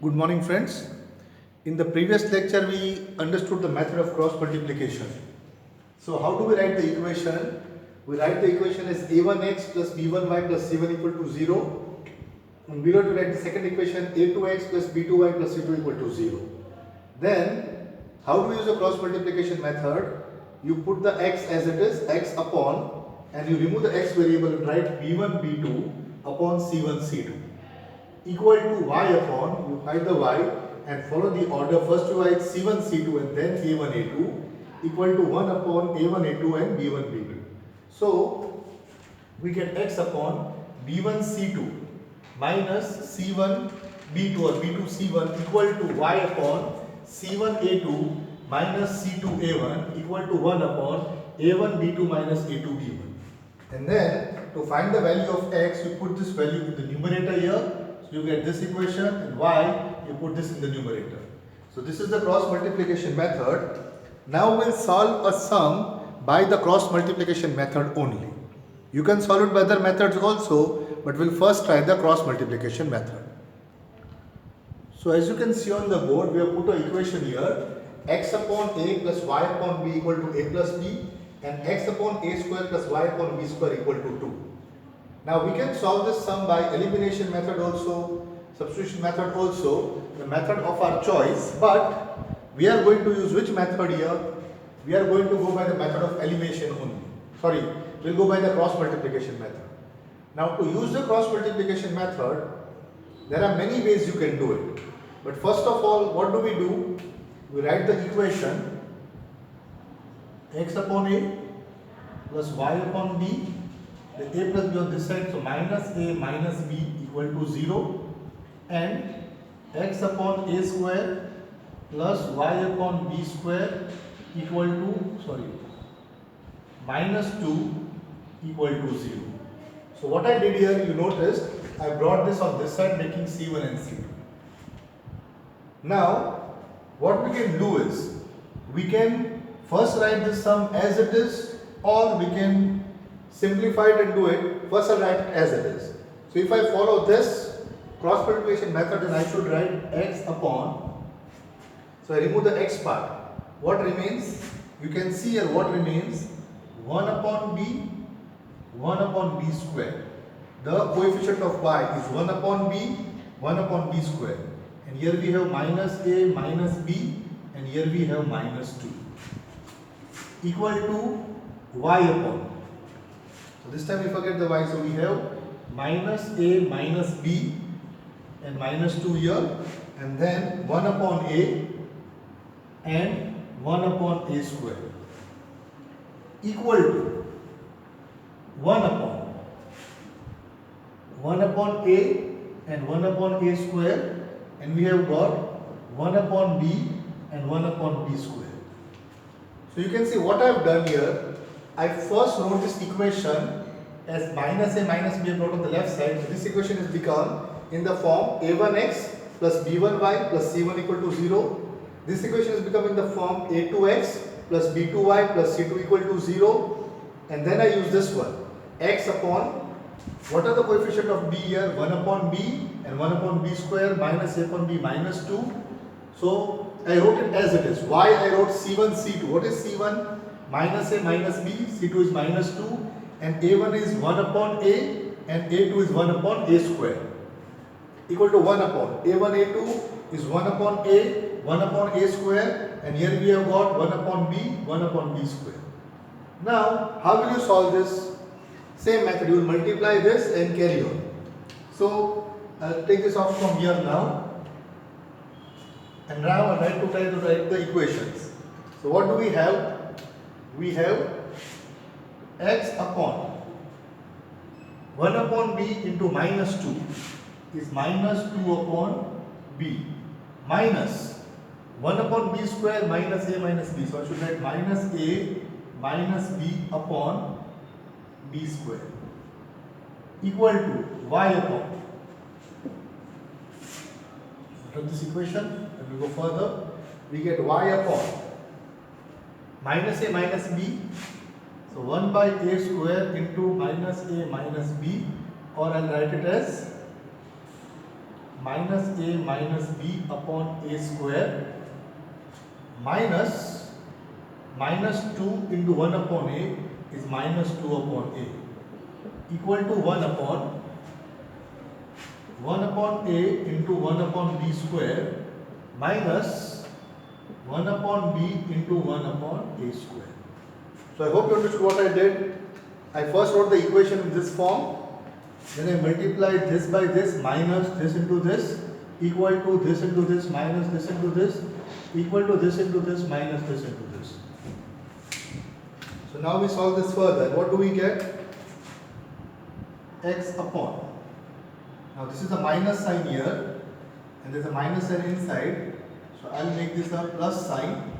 Good morning, friends. In the previous lecture, we understood the method of cross multiplication. So, how do we write the equation? We write the equation as a1x plus b1y plus c1 equal to 0. And below to write the second equation a2x plus b2y plus c2 equal to 0. Then, how do we use the cross multiplication method? You put the x as it is, x upon, and you remove the x variable and write b1, b2 upon c1, c2. Equal to y upon, you hide the y and follow the order. First you write c1 c2 and then a1 a2 equal to 1 upon a1 a2 and b1 b2. So we get x upon b1 c2 minus c1 b2 or b2 c1 equal to y upon c1 a2 minus c2 a1 equal to 1 upon a1 b2 minus a2 b1. And then to find the value of x, you put this value in the numerator here. You get this equation, and y, you put this in the numerator. So this is the cross multiplication method. Now we'll solve a sum by the cross multiplication method only. You can solve it by other methods also, but we'll first try the cross multiplication method. So as you can see on the board, we have put an equation here. X upon a plus y upon b equal to a plus b, and x upon a square plus y upon b square equal to 2. Now we can solve this sum by elimination method also, substitution method also, the method of our choice, but we are going to use which method here? We are going to go by the method of elimination only. Sorry, we'll go by the cross multiplication method. Now to use the cross multiplication method, there are many ways you can do it. But first of all, what do? We write the equation x upon a plus y upon b. The a plus b on this side, so minus a minus b equal to 0, and x upon a square plus y upon b square equal to, minus 2 equal to 0. So what I did here, you noticed, I brought this on this side making c1 and c2. Now, what we can do is, we can first write this sum as it is, or we can simplify it and do it. First I'll write it as it is. So if I follow this cross multiplication method, then I should write x upon. So I remove the x part. What remains? You can see here what remains. 1 upon b square. The coefficient of y is 1 upon b square. And here we have minus a minus b, and here we have minus 2 equal to y upon. So this time we forget the y, so we have minus a minus b and minus 2 here, and then 1 upon a and 1 upon a square equal to 1 upon a and 1 upon a square, and we have got 1 upon b and 1 upon b square. So you can see what I have done here. I first wrote this equation as minus a minus b brought on the left side. So this equation has become in the form a1x plus b1y plus c1 equal to 0. This equation has become in the form a2x plus b2y plus c2 equal to 0. And then I use this one, x upon, what are the coefficient of b here? 1 upon b and 1 upon b square minus a upon b minus 2. So I wrote it as it is. Why I wrote c1 c2? What is c1? Minus a minus b, c2 is minus 2, and a1 is 1 upon a and a2 is 1 upon a square equal to 1 upon a1 a2 is 1 upon a 1 upon a square, and here we have got 1 upon b 1 upon b square. Now how will you solve this? Same method, you will multiply this and carry on. So I'll take this off from here now, and now I try to write the equations. So what do we have? We have x upon 1 upon b into minus 2 is minus 2 upon b minus 1 upon b square minus a minus b. So I should write minus a minus b upon b square equal to y upon. From this equation, when we go further, we get y upon minus a minus b, so 1 by a square into minus a minus b, or I'll write it as minus a minus b upon a square minus minus 2 into 1 upon a is minus 2 upon a equal to 1 upon a into 1 upon b square minus 1 upon b into 1 upon a square. So I hope you understood what I did. I first wrote the equation in this form, then I multiplied this by this minus this into this equal to this into this minus this into this equal to this into this minus this into this. So now we solve this further. What do we get? X upon. Now this is a minus sign here and there is a minus sign inside. So I will make this a plus sign.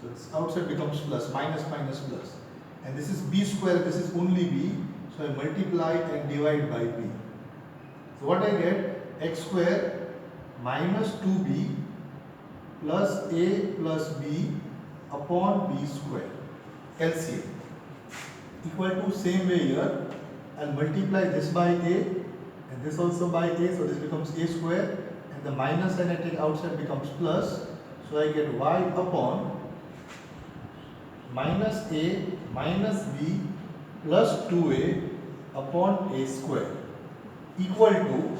So this outside becomes plus, minus minus plus. And this is b square, this is only b. So I multiply and divide by b. So what I get? X square minus 2b plus a plus b upon b square. LCM. Equal to same way here. I'll multiply this by a and this also by a. So this becomes a square. The minus sign I take outside becomes plus, so I get y upon minus a minus b plus 2a upon a square equal to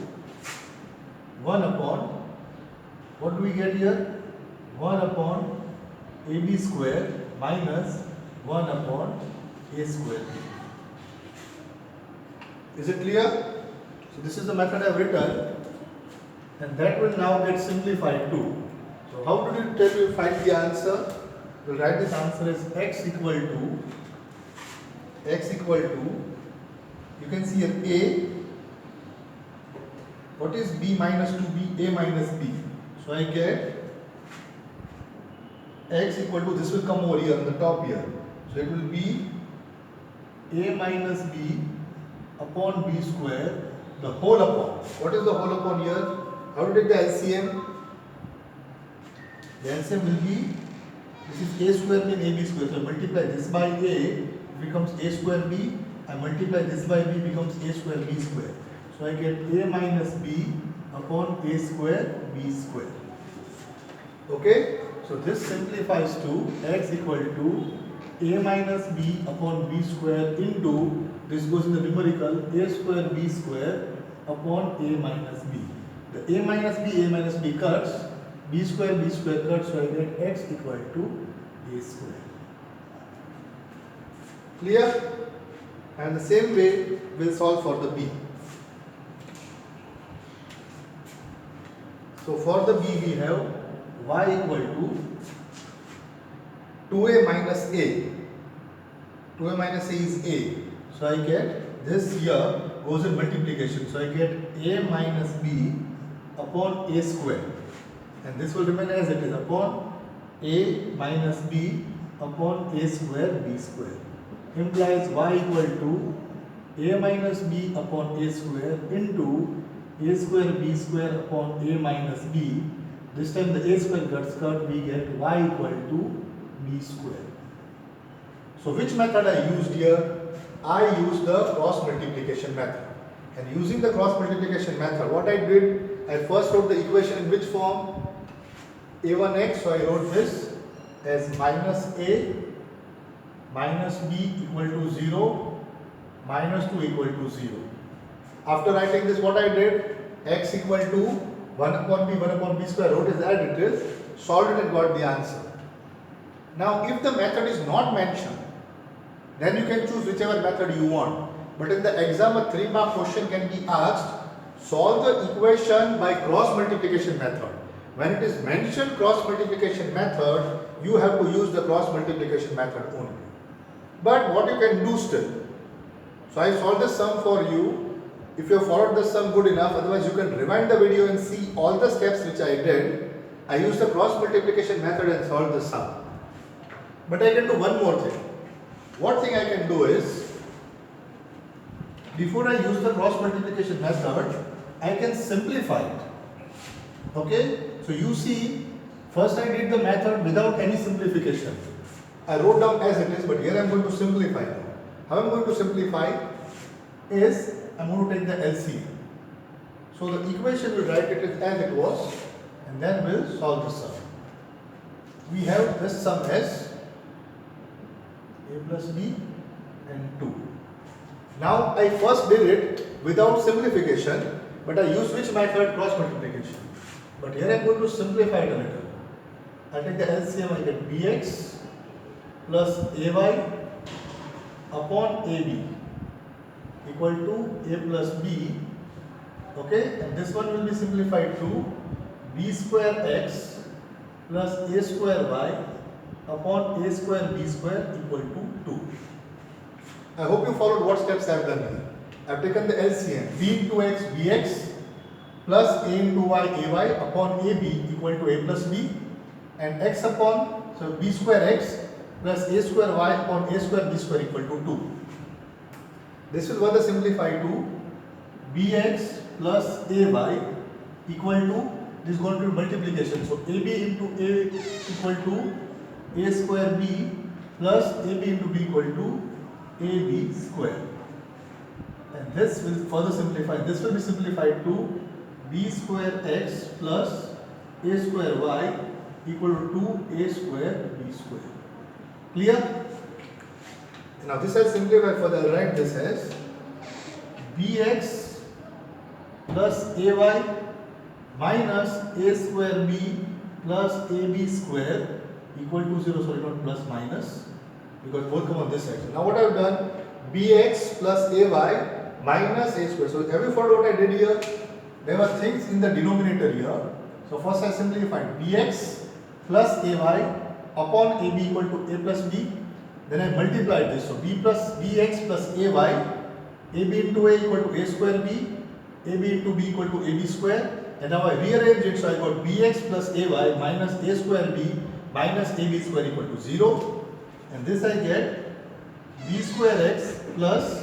1 upon, what do we get here? 1 upon ab square minus 1 upon a square. Is it clear? So this is the method I have written. And that will now get simplified too. So how did you tell you find the answer? We'll write this answer as x equal to, you can see here a, what is b minus 2b, a minus b. So I get x equal to, this will come over here on the top here. So it will be a minus b upon b square, the whole upon. What is the whole upon here? How to take the LCM? The LCM will be, this is a square mean ab square. So I multiply this by a, it becomes a square b. I multiply this by b, becomes a square b square. So I get a minus b upon a square b square. Okay? So this simplifies to x equal to a minus b upon b square into, this goes in the numerical, a square b square upon a minus b. The a minus b cuts, b square cuts, so I get x equal to a square. Clear? And the same way we'll solve for the b. So for the b we have y equal to 2a minus a. 2a minus a is a. So I get this here goes in multiplication. So I get a minus b upon a square, and this will remain as it is upon a minus b upon a square b square, implies y equal to a minus b upon a square into a square b square upon a minus b. This time the a square gets cut, we get y equal to b square. So which method I used here? I used the cross multiplication method. And using the cross multiplication method, what I did, I first wrote the equation in which form? a1x, so I wrote this as minus a minus b equal to 0 minus 2 equal to 0. After writing this, what I did, x equal to 1 upon b square, wrote it as it is, solved it and got the answer. Now if the method is not mentioned, then you can choose whichever method you want. But in the exam, a 3-mark question can be asked, solve the equation by cross multiplication method. When it is mentioned cross multiplication method, you have to use the cross multiplication method only. But what you can do still, so I solved the sum for you. If you have followed the sum good enough, otherwise you can rewind the video and see all the steps which I did. I used the cross multiplication method and solved the sum. But I can do one more thing. What thing I can do is, before I use the cross multiplication method, I can simplify it. Okay? So you see, first I did the method without any simplification. I wrote down as it is, but here I am going to simplify now. How I am going to simplify is, I am going to take the LCM. So So the equation will write it as it was and then we'll solve the sum. We have this sum as a plus b and 2. Now I first did it without simplification, but I used which method? Cross multiplication. But here I am going to simplify it a little. I take the LCM, I get bx plus ay upon ab equal to a plus b. Okay, and this one will be simplified to b square x plus a square y upon a square b square equal to 2. I hope you followed what steps I have done here. I have taken the LCM, b into x bx plus a into y ay upon ab equal to a plus b, and x upon, so b square x plus a square y upon a square b square equal to 2. This will further simplify to bx plus ay equal to, this is going to be multiplication, so ab into a equal to a square b plus ab into b equal to ab square, and this will further simplify, this will be simplified to b square x plus a square y equal to 2a square b square. Clear? Now this I'll simplify further. I'll write this as bx plus ay minus a square b plus ab square equal to 0, sorry, not plus, minus, because both come on this side. So now what I have done, bx plus ay minus a square. So have you followed what I did here? There were things in the denominator here. So first I simplified bx plus ay upon ab equal to a plus b. Then I multiplied this. So bx plus ay, ab into a equal to a square b, ab into b equal to ab square. And now I rearrange it. So I got bx plus ay minus a square b minus ab square equal to 0. And this I get b square x plus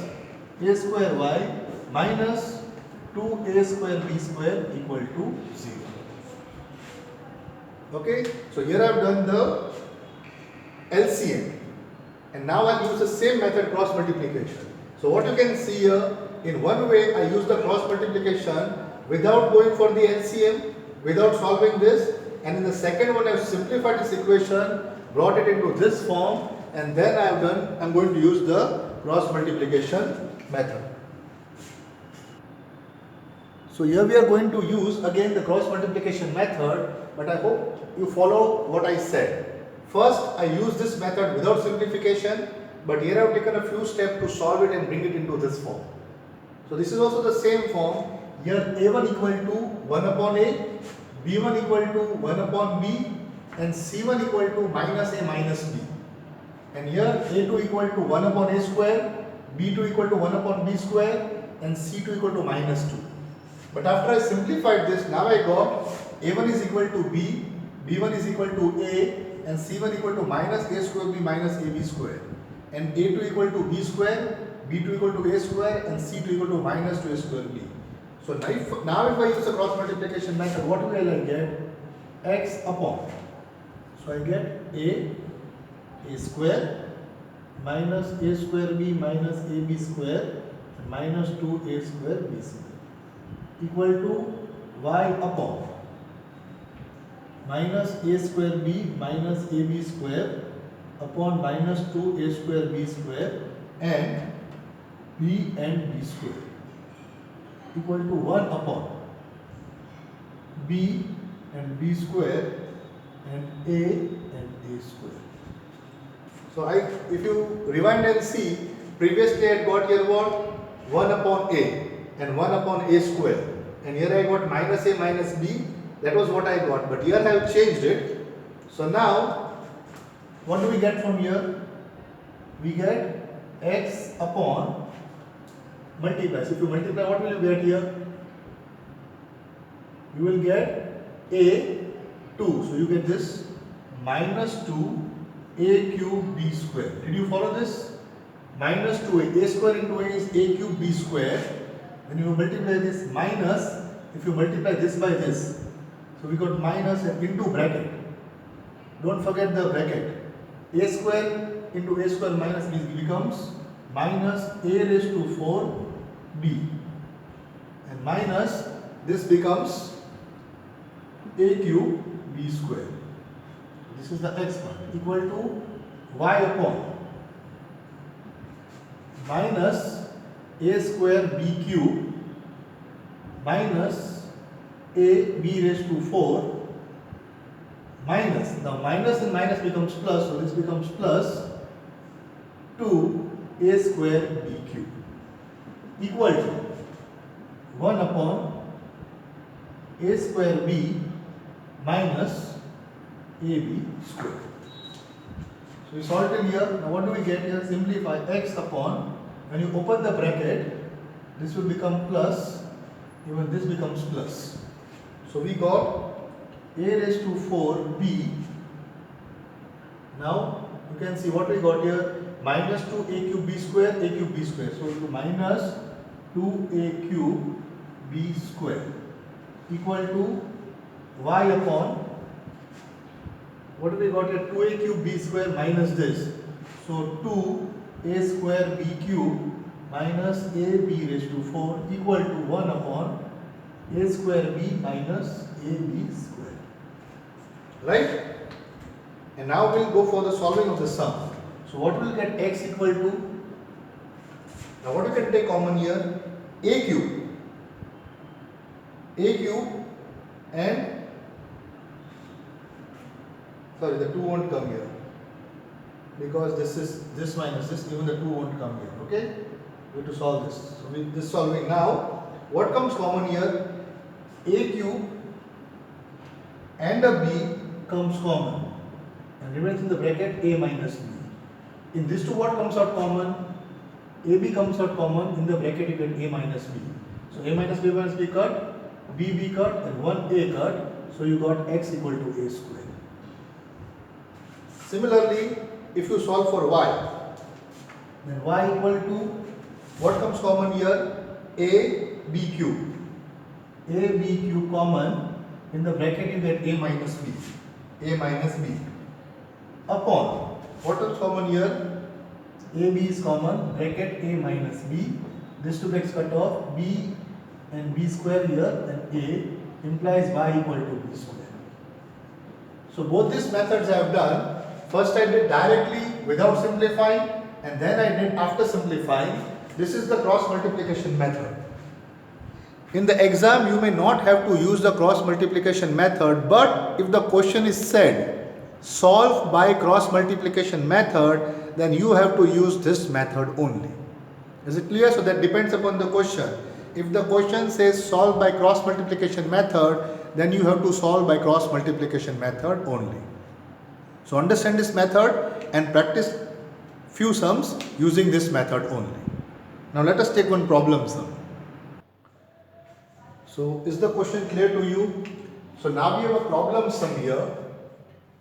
a square y minus 2a square b square equal to 0. Okay, so here I have done the LCM, and now I use the same method, cross multiplication. So what you can see here, in one way I use the cross multiplication without going for the LCM, without solving this, and in the second one I have simplified this equation, brought it into this form, and then I am going to use the cross multiplication method. So here we are going to use again the cross multiplication method, but I hope you follow what I said. First I use this method without simplification, but here I have taken a few steps to solve it and bring it into this form. So this is also the same form. Here a1 equal to 1 upon a, b1 equal to 1 upon b, and c1 equal to minus a minus b. And here a2 equal to 1 upon a square, b2 equal to 1 upon b square, and c2 equal to minus 2. But after I simplified this, now I got a1 is equal to b, b1 is equal to a, and c1 equal to minus a square b minus ab square, and a2 equal to b square, b2 equal to a square, and c2 equal to minus 2a square b. So now if I use the cross multiplication method, what will I get? X upon. So I get a square minus a square b minus ab square minus 2a square b square equal to y upon minus a square b minus ab square upon minus 2a square b square and b square equal to 1 upon b and b square and a square. So if you rewind and see, previously I had got here what? 1 upon a and 1 upon a square, and here I got minus a minus b. That was what I got, but here I have changed it. So now what do we get from here? We get x upon multiply. So if you multiply, what will you get here? You will get a 2. So you get this minus 2 a cube b square. Did you follow this? Minus 2a square into a is a cube b square. Then you multiply this minus, if you multiply this by this, so we got minus and into bracket. Don't forget the bracket. A square into a square minus b becomes minus a raised to 4 b, and minus this becomes a cube b square. This is the x part equal to y upon minus a square b cube minus a b raised to 4 minus, now minus and minus becomes plus, so this becomes plus 2a square b cube equal to 1 upon a square b minus ab square. So we solve it here. Now what do we get here? Simplify x upon, when you open the bracket, this will become plus, even this becomes plus. So we got a raised to 4b. Now you can see what we got here, minus 2a cube b square, a cube b square. So to minus 2a cube b square equal to y upon, what we got here, 2a cube b square minus this. So 2a square b cube minus ab raised to 4 equal to 1 upon a square b minus ab square. Right? And now we'll go for the solving of the sum. So what will get x equal to? Now what you can take common here? A cube. A cube and, sorry, the 2 won't come here because this is this minus this, even the 2 won't come here. Okay? We have to solve this. So with this solving now, what comes common here? A cube and a b comes common and remains in the bracket a minus b. In this two, what comes out common? AB comes out common, in the bracket you get a minus b. So a minus b cut, b cut and 1a cut. So you got x equal to a square. Similarly, if you solve for y, then y equal to, what comes common here? A b cube. A b cube common, in the bracket you get a minus b. A minus b upon, what is common here? AB is common, bracket a minus b. This two gets cut off, b and b square here, and a implies y equal to b square. So both these methods I have done. First I did directly without simplifying, and then I did after simplifying. This is the cross multiplication method. In the exam you may not have to use the cross multiplication method, but if the question is said solve by cross multiplication method, then you have to use this method only. Is it clear? So that depends upon the question. If the question says solve by cross multiplication method, then you have to solve by cross multiplication method only. So understand this method and practice few sums using this method only. Now let us take one problem sum. So is the question clear to you? So now we have a problem sum here,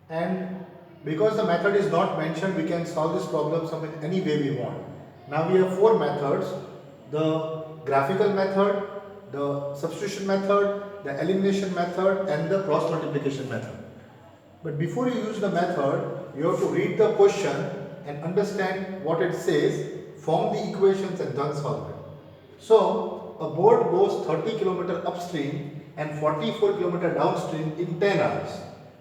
and because the method is not mentioned, we can solve this problem sum in any way we want. Now we have four methods: the graphical method, the substitution method, the elimination method and the cross multiplication method. But before you use the method, you have to read the question and understand what it says, form the equations and then solve it. So a boat goes 30 km upstream and 44 km downstream in 10 hours.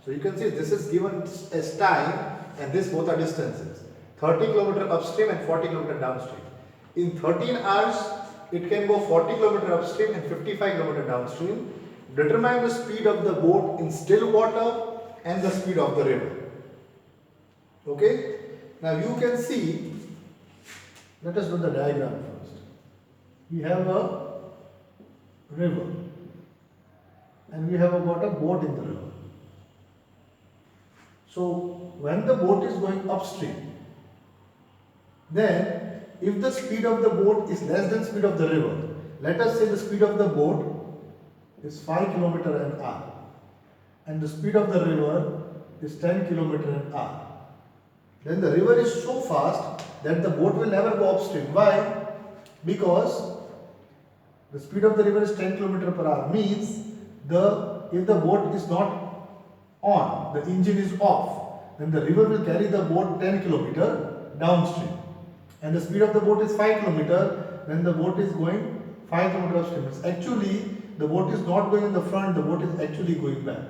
So you can see this is given as time and this both are distances. 30 km upstream and 40 km downstream. In 13 hours, it can go 40 km upstream and 55 km downstream. Determine the speed of the boat in still water and the speed of the river. Okay? Now you can see, let us do the diagram first. We have a river and we have got a boat in the river. So when the boat is going upstream, then if the speed of the boat is less than speed of the river, let us say the speed of the boat is 5 km an hour and the speed of the river is 10 km an hour. Then the river is so fast that the boat will never go upstream. Why? Because the speed of the river is 10 km per hour, means if the boat is not on, the engine is off, then the river will carry the boat 10 km downstream. And the speed of the boat is 5 km, then the boat is going 5 km upstream. Actually, the boat is not going in the front, the boat is actually going back.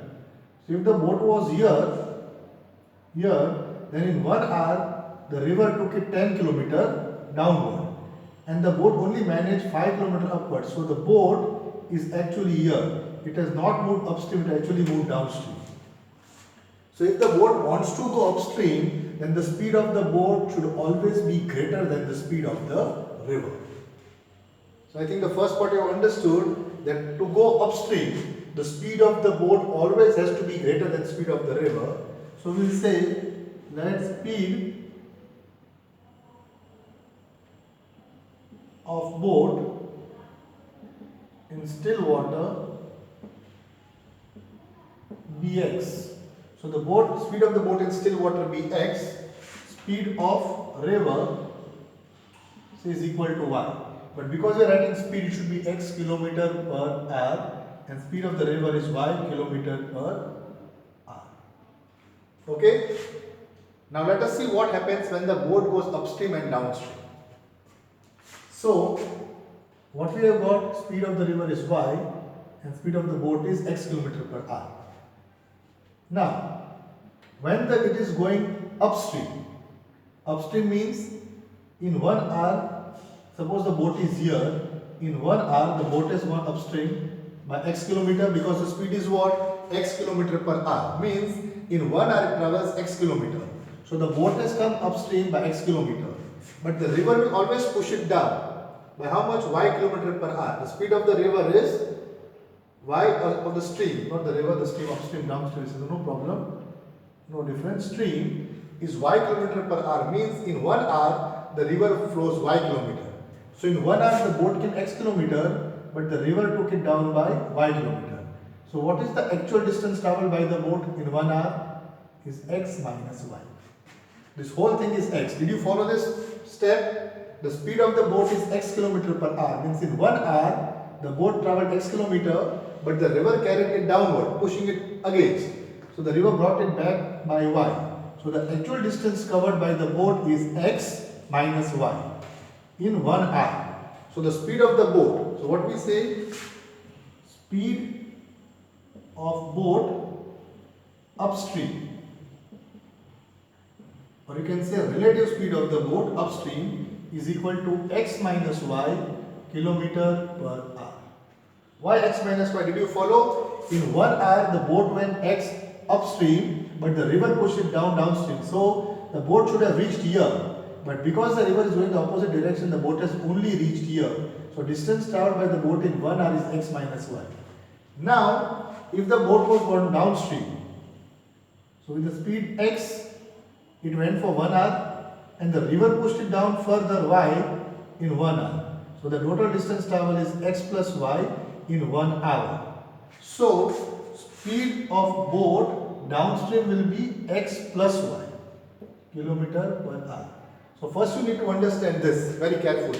So if the boat was here, then in 1 hour, the river took it 10 km downward. And the boat only managed 5 km upward. So the boat is actually here. It has not moved upstream, it actually moved downstream. So if the boat wants to go upstream, then the speed of the boat should always be greater than the speed of the river. So I think the first part you have understood that to go upstream, the speed of the boat always has to be greater than the speed of the river. So we will say let speed of boat in still water be x. So the speed of the boat in still water be x, speed of river is equal to y. But because we are writing speed, it should be x kilometer per hour, and speed of the river is y kilometer per hour. Okay? Now let us see what happens when the boat goes upstream and downstream. So what we have got, speed of the river is y and speed of the boat is x kilometer per hour. Now when it is going upstream means in 1 hour, suppose the boat is here, in 1 hour the boat has gone upstream by x kilometer because the speed is what? X kilometer per hour, means in 1 hour it travels x kilometer. So the boat has come upstream by x kilometer, but the river will always push it down by how much? Y kilometer per hour. The speed of the river is y of the stream, not the river, the stream upstream, downstream, so no problem, no difference. Stream is y kilometer per hour, means in 1 hour the river flows y kilometer. So in 1 hour the boat came x kilometer, but the river took it down by y kilometer. So what is the actual distance travelled by the boat in 1 hour? Is x minus y. This whole thing is x. Did you follow this step? The speed of the boat is x kilometer per hour, means in 1 hour the boat travelled x kilometer, but the river carried it downward, pushing it against. So the river brought it back by y. So the actual distance covered by the boat is x minus y in 1 hour. So the speed of the boat, so what we say, speed of boat upstream, or you can say relative speed of the boat upstream is equal to x minus y kilometer per hour. Why x minus y? Did you follow? In 1 hour the boat went x upstream, but the river pushed it downstream. So the boat should have reached here, but because the river is going the opposite direction, the boat has only reached here. So distance travelled by the boat in 1 hour is x minus y. Now if the boat was gone downstream, so with the speed x it went for 1 hour and the river pushed it down further y in 1 hour. So the total distance travelled is x plus y in 1 hour. So speed of boat downstream will be x plus y kilometer per hour. So first you need to understand this very carefully.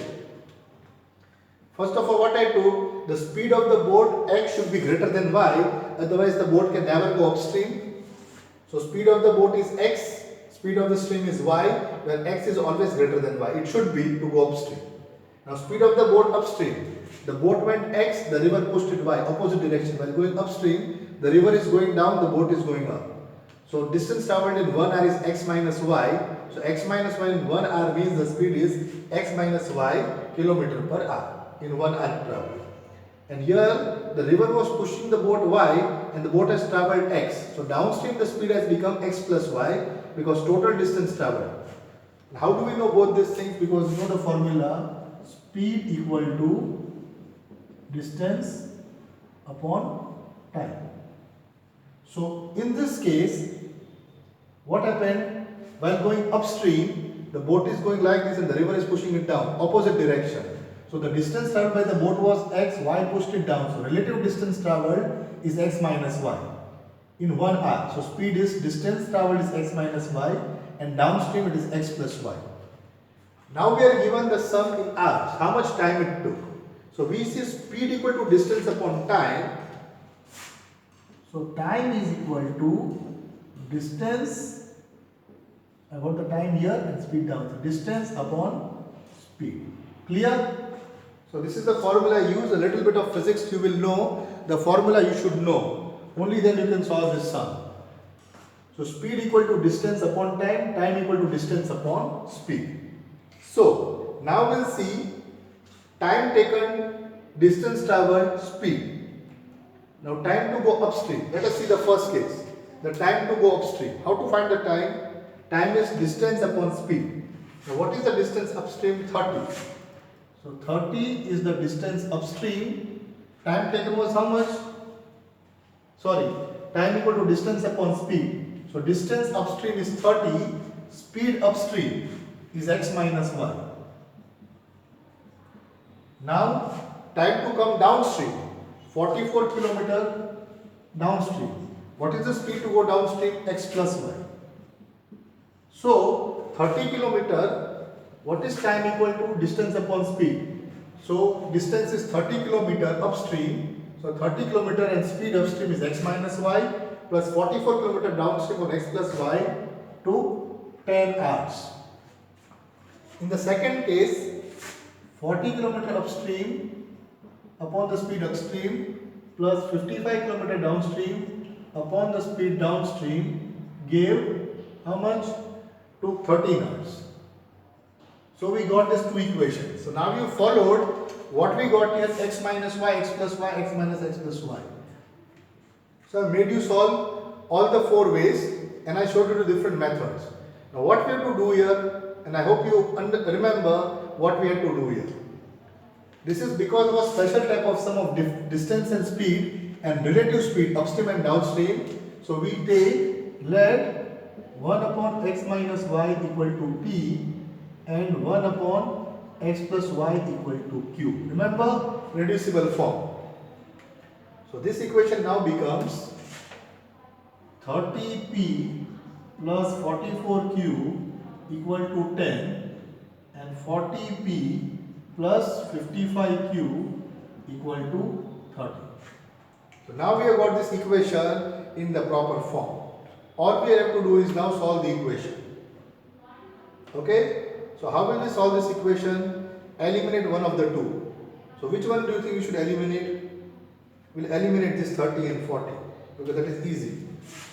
First of all, what I told, the speed of the boat x should be greater than y, otherwise the boat can never go upstream. So speed of the boat is x, speed of the stream is y, where x is always greater than y. It should be to go upstream. Now speed of the boat upstream, the boat went x, the river pushed it y, opposite direction. While going upstream, the river is going down, the boat is going up. So distance travelled in 1 hour is x minus y. So x minus y in 1 hour means the speed is x minus y kilometer per hour in 1 hour travel. And here the river was pushing the boat y and the boat has travelled x. So downstream the speed has become x plus y because total distance travelled. How do we know both these things? Because you know the formula, speed equal to distance upon time. So in this case, what happened? While going upstream, the boat is going like this and the river is pushing it down, opposite direction. So the distance travelled by the boat was x, y pushed it down. So relative distance travelled is x minus y in 1 hour. So speed is, distance travelled is x minus y and downstream it is x plus y. Now we are given the sum in hours, how much time it took. So we see speed equal to distance upon time. So time is equal to distance, I got the time here and speed down. So distance upon speed. Clear? So this is the formula I use. A little bit of physics you will know. The formula you should know. Only then you can solve this sum. So speed equal to distance upon time, time equal to distance upon speed. So now we'll see time taken, distance traveled, speed. Now time to go upstream. Let us see the first case. The time to go upstream. How to find the time? Time is distance upon speed. Now what is the distance upstream? 30. So 30 is the distance upstream. Time taken was how much? Sorry, time equal to distance upon speed. So distance upstream is 30, speed upstream is x minus y. Now time to come downstream, 44 kilometer downstream. What is the speed to go downstream? X plus y. So 30 kilometer, what is time equal to distance upon speed? So distance is 30 kilometer upstream. So 30 kilometer and speed upstream is x minus y plus 44 kilometer downstream on x plus y to 10 hours. In the second case, 40 kilometer upstream upon the speed upstream plus 55 kilometer downstream upon the speed downstream gave how much? Took 13 hours. So we got these two equations. So now you followed what we got here, x minus y, x plus y, x minus x plus y. So I made you solve all the four ways and I showed you the different methods. Now what we have to do here, and I hope you remember what we have to do here. This is because of a special type of sum of distance and speed and relative speed upstream and downstream. So we take, let 1 upon x minus y equal to p and 1 upon x plus y equal to q. Remember, reducible form. So this equation now becomes 30p plus 44q equal to 10 and 40p plus 55q equal to 30. So now we have got this equation in the proper form. All we have to do is now solve the equation. Okay? So how will we solve this equation? Eliminate one of the two. So which one do you think we should eliminate? We'll eliminate this 30 and 40 because that is easy.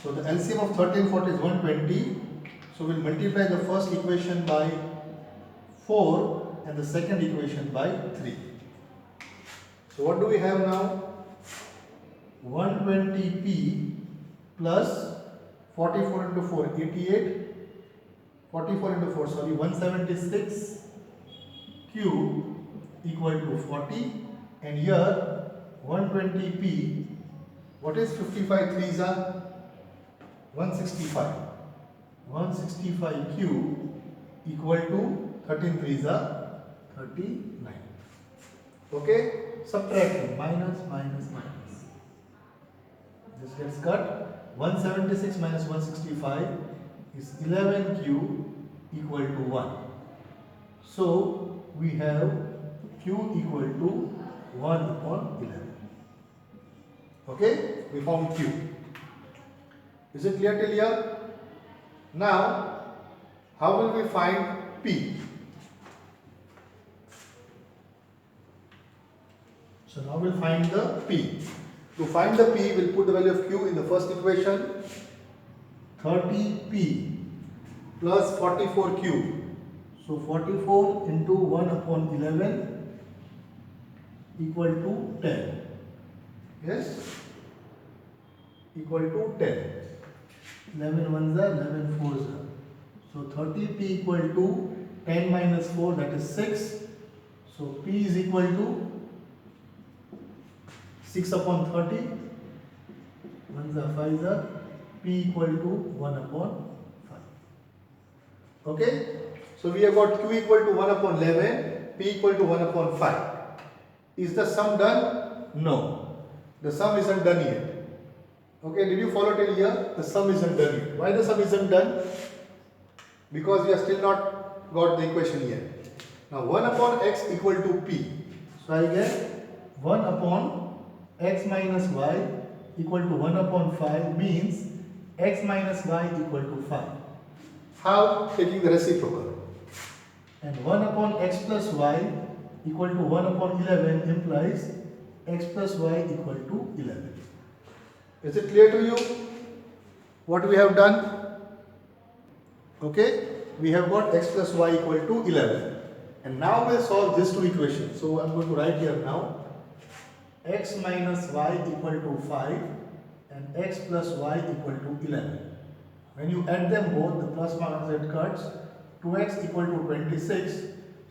So the LCM of 30 and 40 is 120. So we'll multiply the first equation by 4 and the second equation by 3. So what do we have now? 120p plus 44 into 4, 88. 44 into 4, sorry, 176 q equal to 40, and here 120p, what is 55 threes are? 165. 165q equal to 13 threes are 39. Okay, subtracting, minus, minus, minus. This gets cut. 176 minus 165 is 11q equal to 1. So we have q equal to 1 upon 11. Okay, we found q. Is it clear till here? Now, how will we find p? So now we'll find the p. To find the p, we'll put the value of q in the first equation. 30p plus 44q. So 44 into 1 upon 11 equal to 10. Yes? Equal to 10. 11 ones are, 11 fours are. So 30p equal to 10 minus 4, that is 6. So p is equal to 6 upon 30. Ones are, fives are. P equal to 1 upon 5. Okay? So we have got q equal to 1 upon 11, p equal to 1 upon 5. Is the sum done? No. The sum isn't done yet. Okay, did you follow till here? The sum isn't done yet. Why the sum isn't done? Because we have still not got the equation yet. Now 1 upon x equal to p. So I get 1 upon x minus y equal to 1 upon 5 means x minus y equal to 5. How? Taking the reciprocal. And 1 upon x plus y equal to 1 upon 11 implies x plus y equal to 11. Is it clear to you what we have done? Okay, we have got x plus y equal to 11. And now we'll solve these two equations. So I'm going to write here now x minus y equal to 5 and x plus y equal to 11. When you add them both, the plus minus it cuts. 2x equal to 26.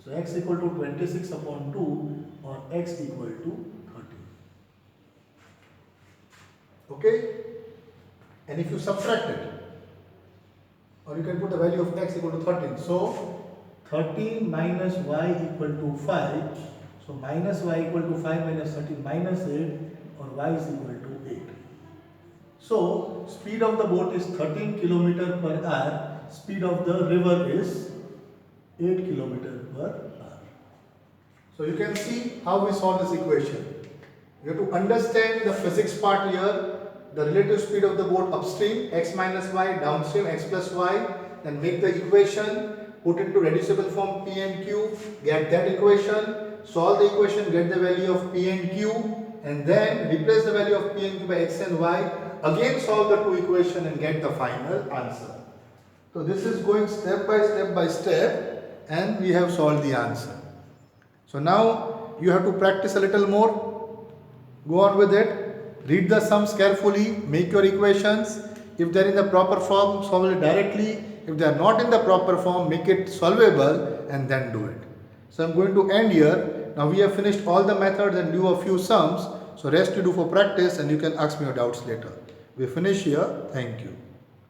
So x equal to 26 upon 2 or x equal to 13. Okay? And if you subtract it, or you can put the value of x equal to 13. So 13 minus y equal to 5. So minus y equal to 5 minus 13 minus 8 or y is equal to 8. So speed of the boat is 13 km per hour. Speed of the river is 8 km per hour. So you can see how we solve this equation. You have to understand the physics part here. The relative speed of the boat upstream x minus y, downstream x plus y, then make the equation, put into reducible form p and q, get that equation, solve the equation, get the value of p and q, and then replace the value of p and q by x and y, again solve the two equations and get the final answer. So this is going step by step and we have solved the answer. So now you have to practice a little more, go on with it. Read the sums carefully, make your equations. If they are in the proper form, solve it directly. If they are not in the proper form, make it solvable and then do it. So I'm going to end here. Now we have finished all the methods and do a few sums. So rest you do for practice and you can ask me your doubts later. We finish here. Thank you.